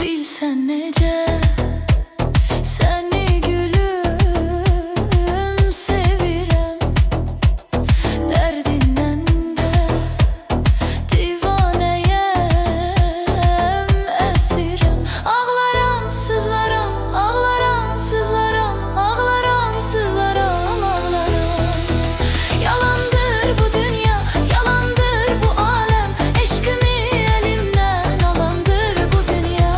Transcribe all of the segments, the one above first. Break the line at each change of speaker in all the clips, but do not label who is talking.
Bilsen nece seni gülüm sevirem, derdinden de divaneyem, esirem. Ağlaram, sızlaram, ağlaram, sızlaram, ağlaram, sızlaram, ağlaram. Yalandır bu dünya, yalandır bu alem, eşkimi elimden alandır bu dünya.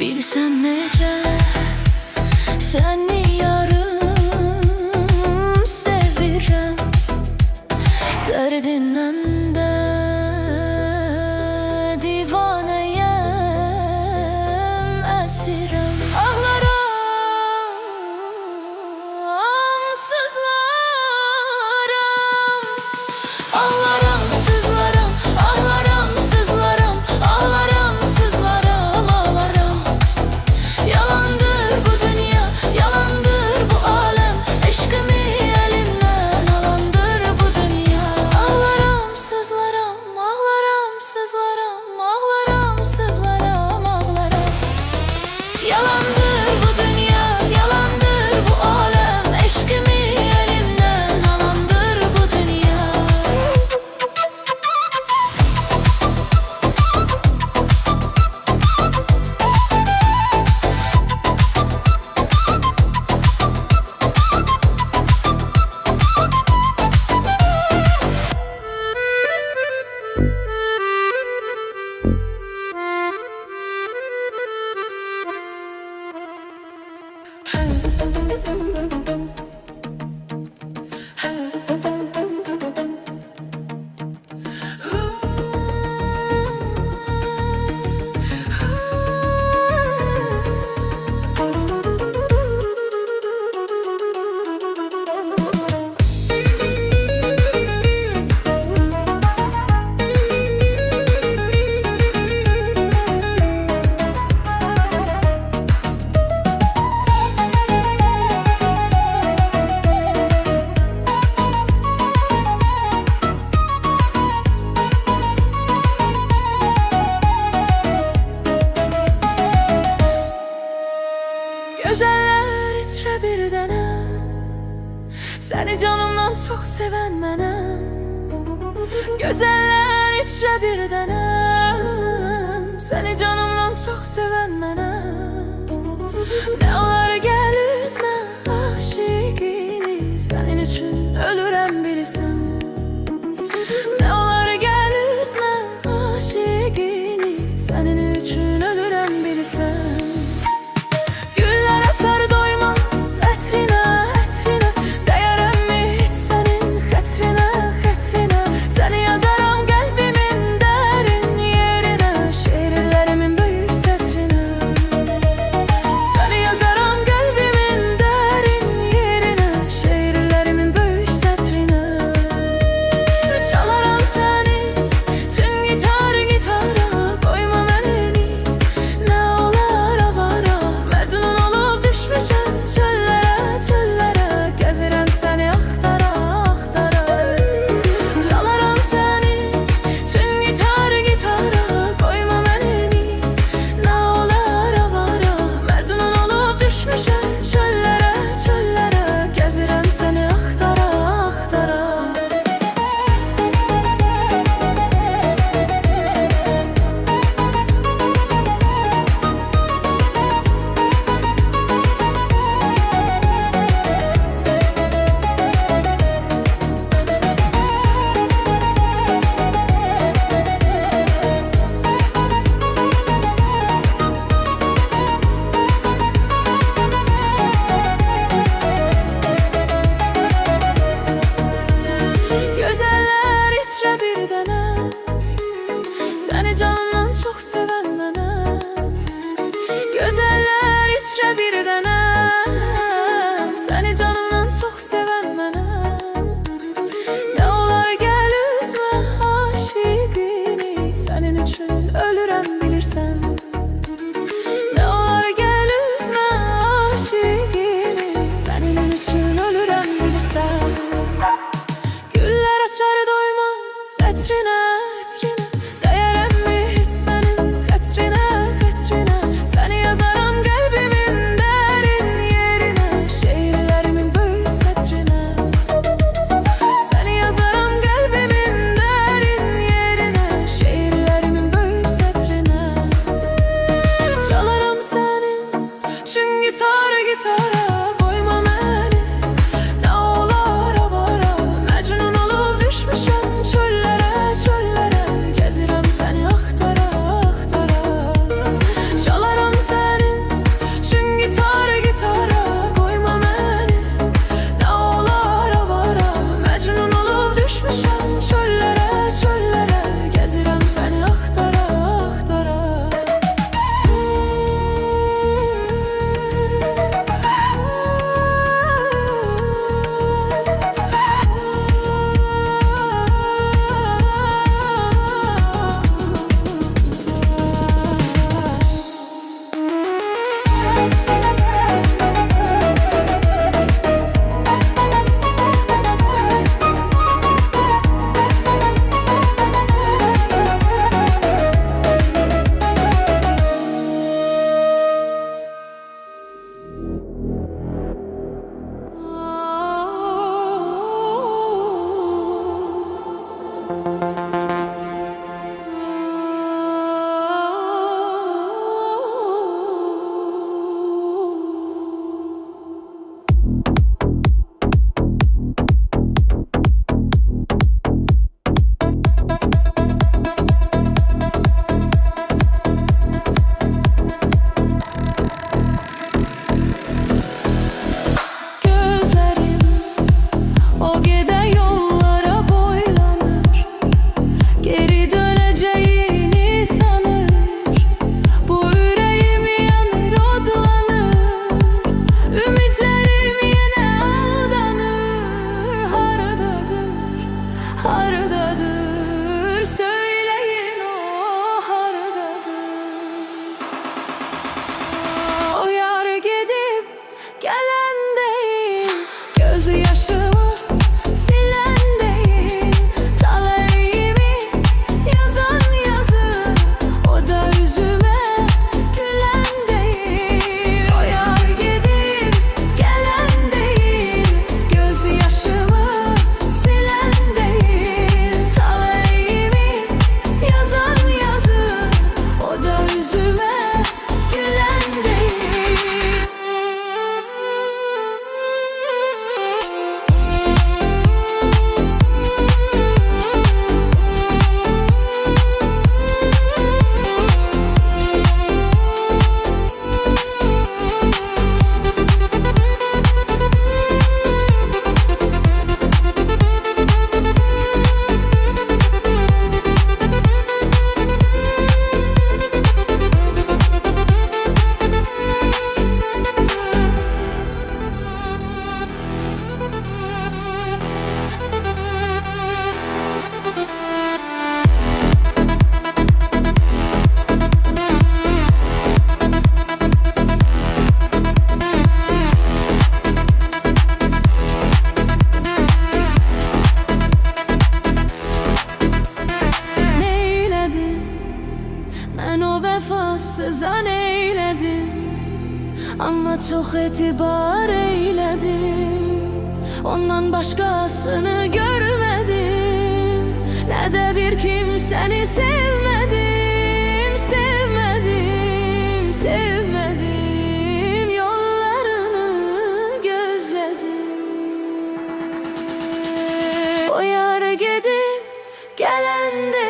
Bilsen nece seni yarım sevirem, derdinden de divaneyem, esirem. Ağlaram, sızlaram, ağlaram, sızlaram, ağlaram, sızlaram, ağlaram, sızlaram, ağlaram. Yalandır bu dünya, yalandır bu alem, eşkimi elimden alandır bu dünya. Ağlaram, sızlaram, ağlaram, sızlaram, ağlaram, sızlaram, ağlaram. Yalandır bu dünya, yalandır bu alem, eşkimi elimden alandır bu dünya. Gözəller içrə bir dənəm, səni canımdan çox sevən mənəm. Gözəller içrə bir dənəm, səni canımdan çox sevən mənəm. Nə olar gəl üzmə aşiqini, sənin üçün ölürəm bilirsən. Nə olar gəl üzmə aşiqini, sənin üçün ölürəm bilirsən. Açar doymaz ətrinə, ətrinə, dəyərəmmi heç sənin xətrinə, xətrinə. Səni yazaram qəlbimin dərin yerinə, şeirlərimin böyük sətrinə. Səni yazaram bir dene. Seni canımdan çok seven benim. Güzeller içre bir dene. Seni canımdan çok seven benim. Ne olar gel üzme aşıkını. Senin için ölürüm bilirsen. Ne olar gel üzme aşıkını. Senin için ölürüm bilirsen. Güller açar doymaz etrine etrine. Değerem mi hiç senin hatrine hatrine. Seni yazarım kalbimin derin yerine. Şiirlerimin büyük setrine. Seni yazarım kalbimin derin yerine. Şiirlerimin büyük setrine. Çalarım senin çün gitara koyma beni. Ne olar avara Mecnun olup düşmüşüm çöllere çöllere. Gezirem seni ahtara ahtara. Çalarım senin çün gitara koyma beni. Ne olar avara Mecnun olup düşmüşüm çöllere çöllere. Gezirem seni ahtara ahtara. Gözlerim o giden yollara boylanır. Geri döneceğini sanır. Bu yüreğim yanır odlanır. Ümitlerim yine aldanır. Haradadır, haradadır. Söyleyin o haradadır. O yar gidip gelen değil. Gözü yaşımı silen değil. Taleyimi yazan yazı. O da yüzüme gülen değil. O yar gidip gelen değil. Gözü yaşımı silen değil. Taleyimi yazan yazı. O da yüzüme gülen değil. Ben o vefasıza neyledim. Ama çok etibar eyledim. Ondan başkasını görmedim. Ne de bir kimseni sevmedim. Sevmedim, sevmedim. Yollarını gözledim. O yar gidip gelen de